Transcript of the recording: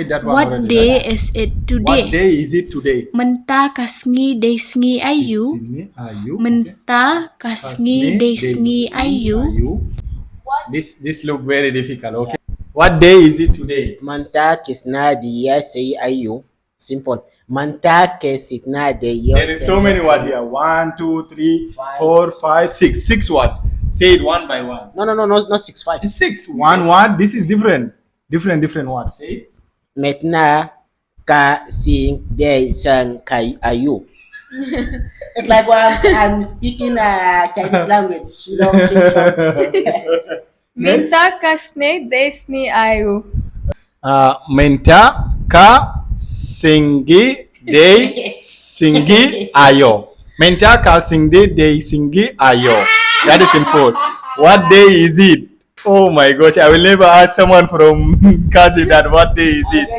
That one What already, day right? is it What today? day is it today? Menta kasngi desngi ayu. Sydney, are you? Okay. Menta kasngi desngi ayu. This look very difficult. Okay. What day is it today? Manta kisna diya say ayu. Simple. Manta kesitna diya. There is so many words here. 1, 2, 3, 4, 5, 6. 6 words. Say it one by one. No, not 6-5. It's 6. One word. This is different. Different words. Say it. Metna ka sing de sang kai ayu. It's like when I'm speaking Chinese language. Shillong, Shillong. Minta kasne desni ayu. Menta ka singi de singi ayo. Menta ka singi de singi ayo. That is in full. What day is it? Oh my gosh, I will never ask someone from Khasi that what day is it.